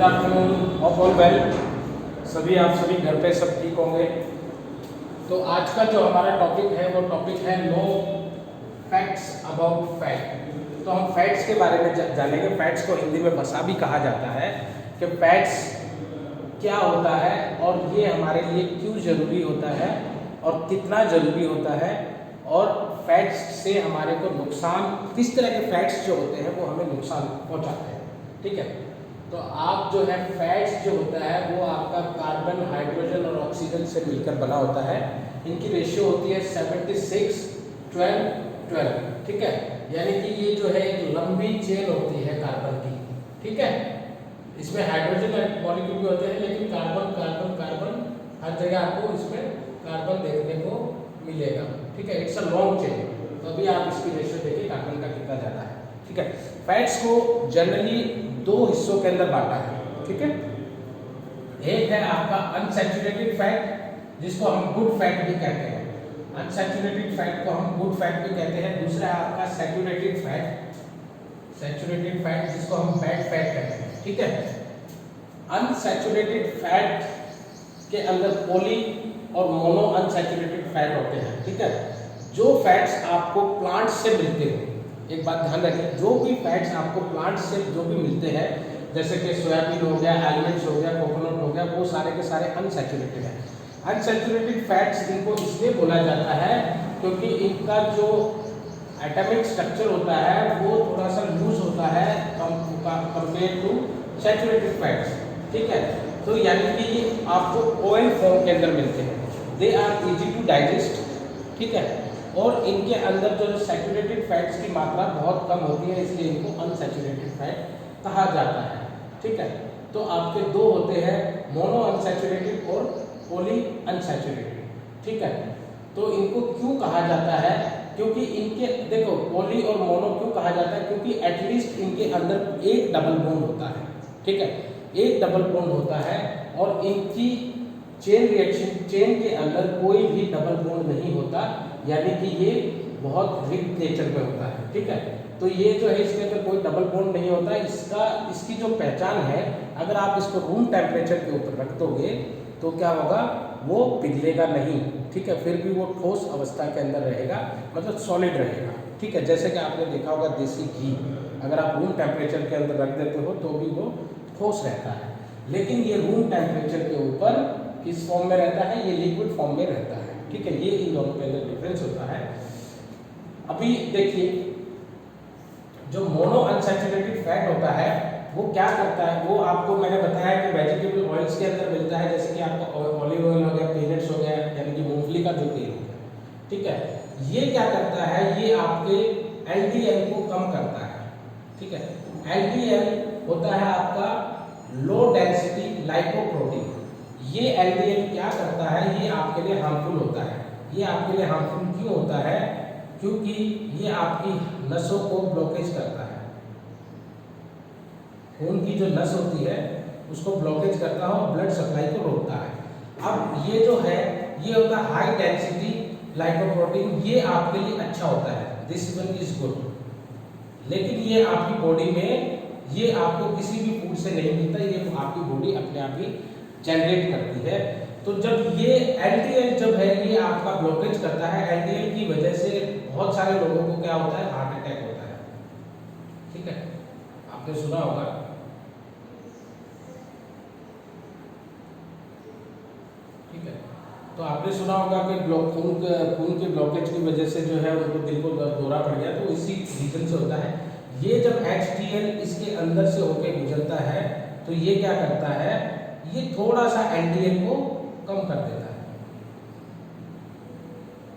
Afternoon all well. सभी आप सभी घर पे सब ठीक होंगे। तो आज का जो हमारा टॉपिक है वो टॉपिक है नो फैक्ट्स अबाउट फैट। तो हम फैट्स के बारे में जानेंगे। फैट्स को हिंदी में वसा भी कहा जाता है कि फैट्स क्या होता है और ये हमारे लिए क्यों ज़रूरी होता है और कितना ज़रूरी होता है, और फैट्स से हमारे को नुकसान, किस तरह के फैट्स जो होते हैं वो हमें नुकसान पहुंचाते हैं। ठीक है, तो आप जो है फैट्स जो होता है वो आपका कार्बन, हाइड्रोजन और ऑक्सीजन से मिलकर बना होता है। इनकी रेशियो होती है 76, 12, 12। ठीक है, यानी कि ये जो है एक लंबी चेन होती है कार्बन की। ठीक है, इसमें हाइड्रोजन मॉलिक्यूल भी होते हैं, लेकिन कार्बन कार्बन कार्बन हर जगह आपको इसमें कार्बन देखने को मिलेगा। ठीक है, इट्स अ लॉन्ग चेन। तो अभी आप इसकी रेशियो देखिए कार्बन का कितना ज़्यादा है। ठीक है, फैट्स को जनरली दो हिस्सों के अंदर बांटा है। ठीक है, एक है आपका अनसैचुरेटेड फैट जिसको हम गुड फैट भी कहते हैं। अनसैचुरेटेड फैट को हम गुड फैट भी कहते हैं। दूसरा है आपका सैचुरेटेड फैट, सैचुरेटेड फैट जिसको हम बैड फैट कहते हैं। ठीक है, अनसैचुरेटेड फैट के अंदर पॉली और मोनो अनसैचुरेटेड फैट होते हैं। ठीक है, जो फैट्स आपको प्लांट से मिलते हैं, एक बात ध्यान रखें, जो भी फैट्स आपको प्लांट से जो भी मिलते हैं, जैसे कि सोयाबीन हो गया, आलमंड्स हो गया, कोकोनट हो गया, वो सारे के सारे अनसैचुरेटेड हैं। अनसैचुरेटेड फैट्स इनको इसलिए बोला जाता है क्योंकि इनका जो एटॉमिक स्ट्रक्चर होता है वो थोड़ा सा लूज होता है कंपेयर टू सैचुरेटेड फैट्स। ठीक है, तो यानी कि ये आपको ऑयल फॉर्म के अंदर मिलते हैं। They are easy to digest. ठीक है, और इनके अंदर जो सैचुरेटेड फैट्स की मात्रा बहुत कम होती है, इसलिए इनको अनसैचुरेटेड फैट कहा जाता है। ठीक है, तो आपके दो होते हैं, मोनो अनसैचुरेटेड और पॉली अनसैचुरेटेड। ठीक है, तो इनको क्यों कहा जाता है? क्योंकि इनके देखो पॉली और मोनो क्यों कहा जाता है, क्योंकि एटलीस्ट इनके अंदर एक डबल बॉन्ड होता है। ठीक है, एक डबल बॉन्ड होता है और इनकी चेन रिएक्शन, चेन के अंदर कोई भी डबल बॉन्ड नहीं होता, यानी कि ये बहुत वीक नेचर में होता है। ठीक है, तो ये जो है इसके अंदर कोई डबल बॉन्ड नहीं होता। इसकी जो पहचान है, अगर आप इसको रूम टेम्परेचर के ऊपर रख दोगे तो क्या होगा, वो पिघलेगा नहीं। ठीक है, फिर भी वो ठोस अवस्था के अंदर रहेगा, मतलब सॉलिड रहेगा। ठीक है, जैसे कि आपने देखा होगा देसी घी अगर आप रूम टेम्परेचर के अंदर रख देते हो तो भी वो ठोस रहता है, लेकिन ये रूम टेम्परेचर के ऊपर किस फॉर्म में रहता है, ये लिक्विड फॉर्म में रहता है। ठीक है, ये इन दोनों के अंदर डिफरेंस होता है। अभी देखिए, जो मोनो अनसैचुरेटेड फैट होता है वो क्या करता है, वो आपको मैंने बताया कि वेजिटेबल ऑयल्स के अंदर मिलता है, जैसे कि आपका ऑलिव ऑयल हो गया, पीनट्स हो गया, यानी कि मूंगफली का जो तेल हो गया। ठीक है, ये क्या करता है, ये आपके एलडीएल को कम करता है। ठीक है, एलडीएल होता है आपका लो डेंसिटी लाइपोप्रोटीन। ये एलडीएल क्या करता है, ये आपके लिए हार्मफुल होता है। ये आपके लिए हार्मफुल क्यों होता है? क्योंकि ये आपकी नसों को ब्लॉकेज करता है। खून की जो नस होती है उसको ब्लॉकेज करता है और ब्लड सप्लाई को रोकता है। अब ये जो है ये होता है हाई डेंसिटी लाइपोप्रोटीन, ये आपके लिए अच्छा होता है, दिस वन इज गुड। लेकिन ये आपकी बॉडी में, ये आपको किसी भी फूड से नहीं मिलता, ये आपकी बॉडी अपने आप ही जनरेट करती है। तो जब ये एलडीएल जब है ये आपका ब्लॉकेज करता है, एलडीएल की वजह से बहुत सारे लोगों को क्या होता है, हार्ट अटैक होता है। ठीक है, आपने सुना होगा। ठीक है, तो आपने सुना होगा कि खून के ब्लॉकेज की वजह से जो है उनको दिल को दौरा पड़ गया, तो इसी रीजन से होता है। ये जब HDL इसके अंदर से होके गुजरता है तो ये क्या करता है, ये थोड़ा सा LDL को कम कर देता है।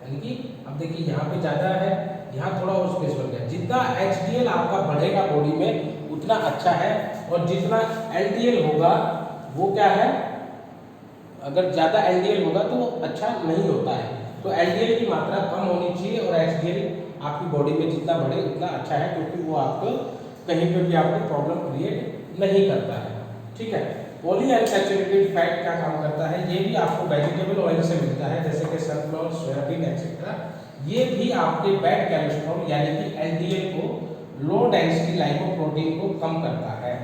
यानी कि अब देखिए यहाँ पे ज़्यादा है, यहाँ थोड़ा और स्पेस बन गया। जितना HDL आपका बढ़ेगा बॉडी में उतना अच्छा है, और जितना LDL होगा वो क्या है, अगर ज़्यादा LDL होगा तो अच्छा नहीं होता है। तो LDL की मात्रा कम होनी चाहिए और HDL आपकी बॉडी में जितना बढ़े उतना अच्छा है, क्योंकि वो आपको कहीं पर भी आपको प्रॉब्लम क्रिएट नहीं करता है। ठीक है, पॉली अनसैचुरेटेड फैट क्या काम करता है, ये भी आपको वेजिटेबल ऑयल से मिलता है, जैसे कि सनफ्लावर, सोयाबीन एक्सेट्रा। ये भी आपके बैड कोलेस्ट्रॉल यानी कि LDL को, लो डेंसिटी लाइपोप्रोटीन को कम करता है।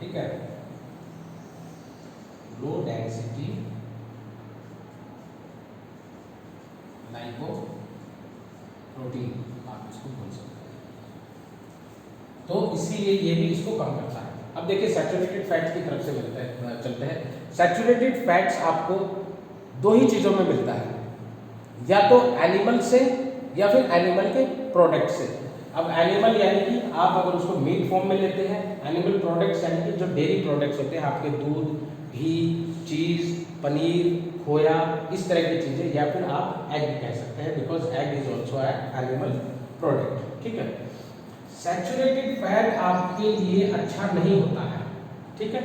ठीक है, लो डेंसिटी लाइपोप्रोटीन आप इसको बोल सकते हैं। तो इसीलिए ये भी इसको कम करता है। अब देखिए सैचुरेटेड फैट्स की तरफ से चलते हैं। सैचुरेटेड फैट्स आपको दो ही चीज़ों में मिलता है, या तो एनिमल से या फिर एनिमल के प्रोडक्ट से। अब एनिमल यानी कि आप अगर उसको मीट फॉर्म में लेते हैं, एनिमल प्रोडक्ट्स यानी कि जो डेयरी प्रोडक्ट्स होते हैं आपके दूध, घी, चीज़, पनीर, खोया, इस तरह की चीज़ें, या फिर आप एग कह सकते हैं, because egg is also animal product. ठीक है, सैचुरेटेड फैट आपके लिए अच्छा नहीं होता है। ठीक है,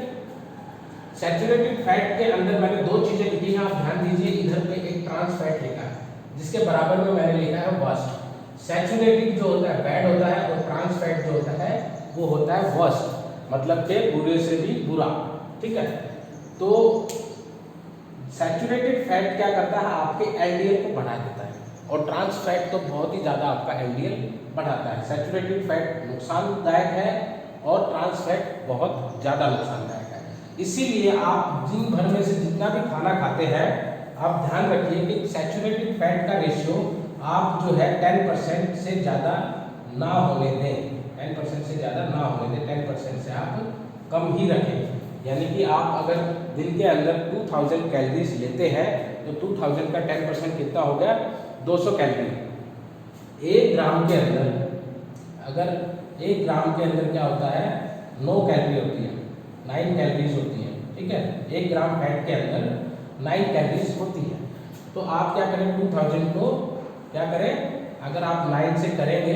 सैचुरेटेड फैट के अंदर मैंने दो चीज़ें लिखी हैं, आप ध्यान दीजिए। इधर पे एक ट्रांस फैट लिखा है जिसके बराबर में मैंने लिखा है वर्स्ट। सैचुरेटेड जो होता है बैड होता है, और ट्रांस फैट जो होता है वो होता है वर्स्ट, मतलब के बुरे से भी बुरा। ठीक है, तो सैचुरेटेड फैट क्या करता है, आपके एलडीएल को बढ़ा देता है, और ट्रांस फैट तो बहुत ही ज़्यादा आपका एलडीएल बढ़ाता है। सैचुरेटेड फैट नुकसानदायक है और ट्रांस फैट बहुत ज़्यादा नुकसानदायक है। इसीलिए आप दिन भर में से जितना भी खाना खाते हैं, आप ध्यान रखिए कि सैचुरेटेड फैट का रेशियो आप जो है 10% से ज़्यादा ना होने दें। 10% से ज़्यादा ना होने दें, 10% से आप कम ही रखें। यानी कि आप अगर दिन के अंदर 2000 कैलोरीज लेते हैं तो 2000 का 10% कितना हो गया, 200 कैलोरी। 1 ग्राम के अंदर, अगर 1 ग्राम के अंदर क्या होता है, 9 कैलोरी होती है, 9 कैलोरीज होती है। ठीक है, 1 ग्राम फैट के अंदर 9 कैलोरीज होती है। तो आप क्या करें, 2000 को क्या करें, अगर आप 9 से करेंगे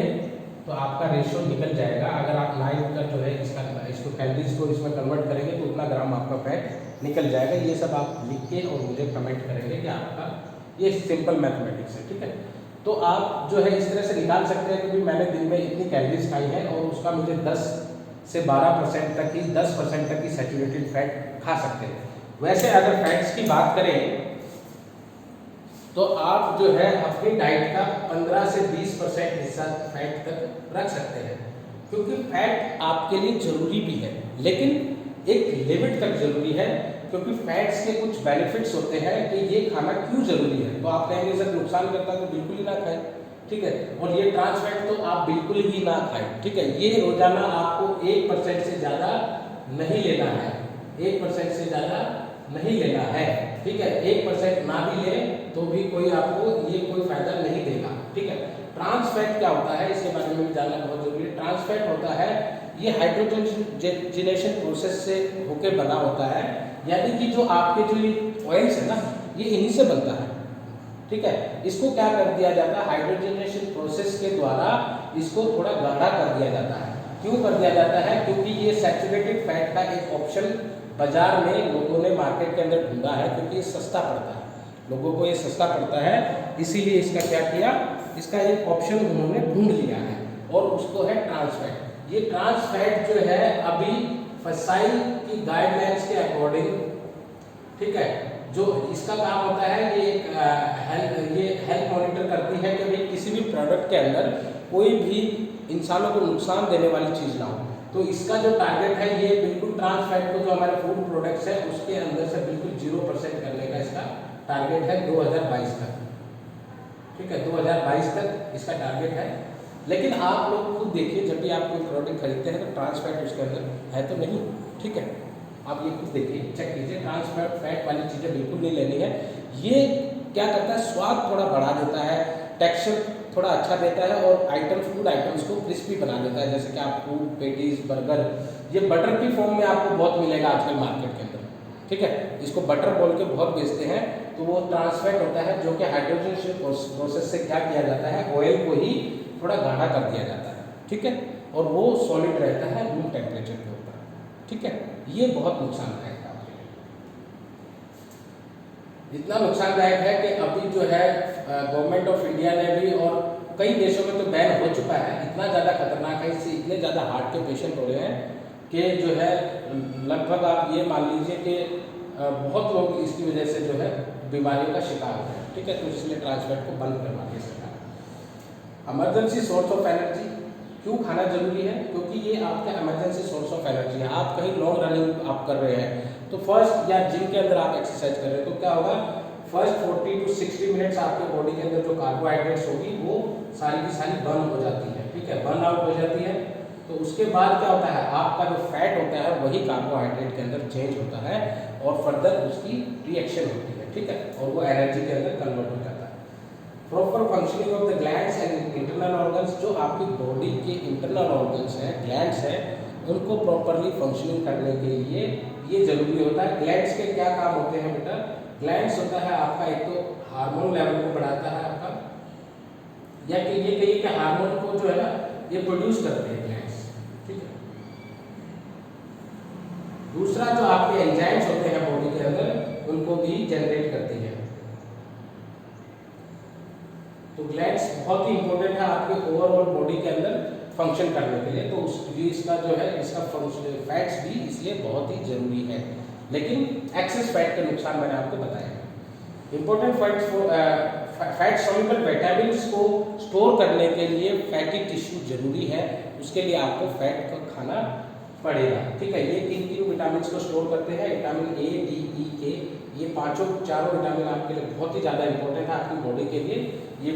तो आपका रेशियो निकल जाएगा। अगर आप 9 का जो है इसको कैलोरीज को इसमें कन्वर्ट करेंगे तो उतना ग्राम आपका फैट निकल जाएगा। ये सब आप लिख के और मुझे कमेंट करेंगे कि आपका ये सिंपल मैथमेटिक्स है। ठीक है, तो आप जो है इस तरह से निकाल सकते हैं कि मैंने दिन में इतनी कैलोरीज खाई है और उसका मुझे 10 से 12% तक की 10% तक की सैचुरेटेड फैट खा सकते हैं। वैसे अगर फैट्स की बात करें तो आप जो है अपनी डाइट का 15 से 20% हिस्सा फैट तक रख सकते हैं, क्योंकि फैट आपके लिए जरूरी भी है, लेकिन एक लिमिट तक जरूरी है। क्योंकि फैट्स के कुछ बेनिफिट्स होते हैं कि ये खाना क्यों जरूरी है। तो आप कहेंगे सर नुकसान करता है तो बिल्कुल ही ना खाएं। ठीक है, और ये ट्रांस फैट तो आप बिल्कुल ही ना खाएं। ठीक है, ये रोजाना आपको 1% से ज़्यादा नहीं लेना है, 1% से ज़्यादा नहीं लेना है। ठीक है, 1% ना भी ले तो भी कोई आपको ये कोई फायदा नहीं देगा। ठीक है, ट्रांस फैट क्या होता है इसके बारे में भी जानना बहुत जरूरी है। ट्रांस फैट होता है ये हाइड्रोजनेशन प्रोसेस से होके बना होता है, यानी कि जो आपके जो ये ऑयल्स है ना, ये इन्हीं से बनता है। ठीक है, इसको क्या कर दिया जाता है, हाइड्रोजनेशन प्रोसेस के द्वारा इसको थोड़ा गाढ़ा कर दिया जाता है। क्यों कर दिया जाता है, क्योंकि ये सैचुरेटेड फैट का एक ऑप्शन बाजार में लोगों ने मार्केट के अंदर ढूंढा है, क्योंकि ये सस्ता पड़ता है, लोगों को ये सस्ता पड़ता है, इसीलिए इसका क्या किया, इसका एक ऑप्शन उन्होंने ढूंढ लिया है और उसको है ट्रांस फैट। ये ट्रांस फैट जो है अभी फसाई की गाइडलाइंस के अकॉर्डिंग, ठीक है, जो इसका काम होता है ये हेल्थ मॉनिटर करती है कि भाई किसी भी प्रोडक्ट के अंदर कोई भी इंसानों को नुकसान देने वाली चीज़ ना हो। तो इसका जो टारगेट है ये बिल्कुल ट्रांस फैट को जो हमारे फूड प्रोडक्ट्स है उसके अंदर से बिल्कुल 0% करने का इसका टारगेट है 2022 तक। ठीक है, 2022 तक इसका टारगेट है। लेकिन आप लोग खुद देखिए, जब भी आप कोई प्रोडक्ट खरीदते हैं तो ट्रांस फैट उसके अंदर है तो नहीं। ठीक है, आप ये खुद देखिए, चेक कीजिए, ट्रांस फैट वाली चीज़ें बिल्कुल नहीं लेनी है। ये क्या करता है, स्वाद थोड़ा बढ़ा देता है, टेक्सचर थोड़ा अच्छा देता है और फूड आइटम्स को क्रिस्पी बना देता है। जैसे कि आप फूड पेटीज, बर्गर, ये बटर की फॉर्म में आपको बहुत मिलेगा आजकल मार्केट के अंदर। ठीक है, इसको बटर बोल के बहुत बेचते हैं, तो वो ट्रांस फैट होता है जो कि हाइड्रोजनेशन प्रोसेस से क्या किया जाता है, ऑयल को ही थोड़ा गाढ़ा कर दिया जाता है। ठीक है, और वो सॉलिड रहता है रूम टेम्परेचर के ऊपर। ठीक है, ये बहुत नुकसानदायक है आपके लिए। इतना नुकसानदायक है कि अभी जो है गवर्नमेंट ऑफ इंडिया ने भी, और कई देशों में तो बैन हो चुका है। इतना ज़्यादा खतरनाक है, इससे इतने ज़्यादा हार्ट के पेशेंट हो रहे हैं कि जो है लगभग आप ये मान लीजिए कि बहुत लोग इसकी वजह से जो है बीमारियों का शिकार हो रहे हैं। ठीक है, तो इसलिए ट्रांस फैट को बंद करवा दिया सरकार। इमरजेंसी सोर्स ऑफ एनर्जी, क्यों खाना जरूरी है? क्योंकि ये आपका इमरजेंसी सोर्स ऑफ एनर्जी है। आप कहीं लॉन्ग रनिंग आप कर रहे हैं तो फर्स्ट, या जिम के अंदर आप एक्सरसाइज कर रहे हैं तो क्या होगा, फर्स्ट 40 to 60 मिनट्स आपके बॉडी के अंदर जो कार्बोहाइड्रेट्स होगी वो सारी की सारी बर्न हो जाती है, ठीक है, बर्न आउट हो जाती है। तो उसके बाद क्या होता है, आपका जो फैट होता है वही कार्बोहाइड्रेट के अंदर चेंज होता है और फर्दर उसकी रिएक्शन होती है, ठीक है, और वो एनर्जी के अंदर कन्वर्ट हो जाता है। Proper functioning of the glands and internal organs, जो आपकी बॉडी के इंटरनल ऑर्गन्स हैं, ग्लैंड्स हैं, उनको प्रॉपरली फंक्शनिंग करने के लिए ये जरूरी होता है। ग्लैंड्स के क्या काम होते हैं बेटा? ग्लैंड्स होता है आपका, एक तो हार्मोन लेवल को बढ़ाता है आपका, या कि ये कहिए कि हार्मोन को जो है ना ये प्रोड्यूस करते हैं ग्लैंड्स, ठीक है। दूसरा जो आपके एंजाइम्स होते हैं बॉडी के अंदर उनको भी जनरेट करती है। तो ग्लैंड्स बहुत ही इंपॉर्टेंट है आपके ओवरऑल बॉडी के अंदर फंक्शन करने के लिए। तो उसकी इसका जो है इसका फंक्शन, फैट्स भी इसलिए बहुत ही जरूरी है। लेकिन एक्सेस फैट का नुकसान मैंने आपको बताया। Important fats fat soluble vitamins को स्टोर करने के लिए फैटी टिश्यू जरूरी है, उसके लिए आपको फैट का खाना पड़ेगा, ठीक है। ये तीन विटामिन को स्टोर करते हैं, विटामिन ए, डी, ई, के, ये चारों विटामिन आपके लिए बहुत ही ज़्यादा इंपॉर्टेंट है आपकी बॉडी के लिए। ये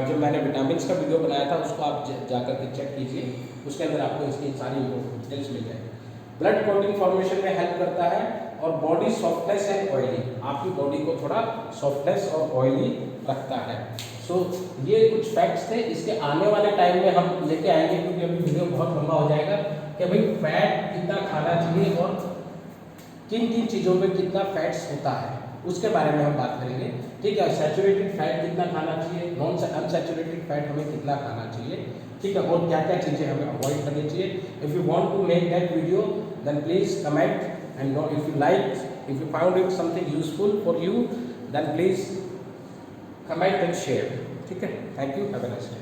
जो मैंने विटामिन का वीडियो बनाया था उसको आप जाकर के चेक कीजिए, उसके अंदर आपको इसकी सारी डिटेल्स मिल जाएगी। ब्लड क्लॉटिंग फॉर्मेशन में हेल्प करता है और बॉडी सॉफ्टनेस एंड ऑयली, आपकी बॉडी को थोड़ा सॉफ्टनेस और ऑयली रखता है। सो ये कुछ फैक्ट्स थे, इसके आने वाले टाइम में हम लेके आएंगे क्योंकि अभी वीडियो बहुत लंबा हो जाएगा कि भाई फैट कितना खाना चाहिए और किन किन चीज़ों में कितना फैट्स होता है उसके बारे में हम बात करेंगे, ठीक है। सैचुरेटेड फैट कितना खाना चाहिए, नॉन अनसैचुरेटेड फैट हमें कितना खाना चाहिए, ठीक है, और क्या क्या चीज़ें हमें अवॉइड करनी चाहिए। If you want to make that video then please comment, and if you like, if you found it something useful for you then please comment and share, ठीक है। Thank you, have a nice day.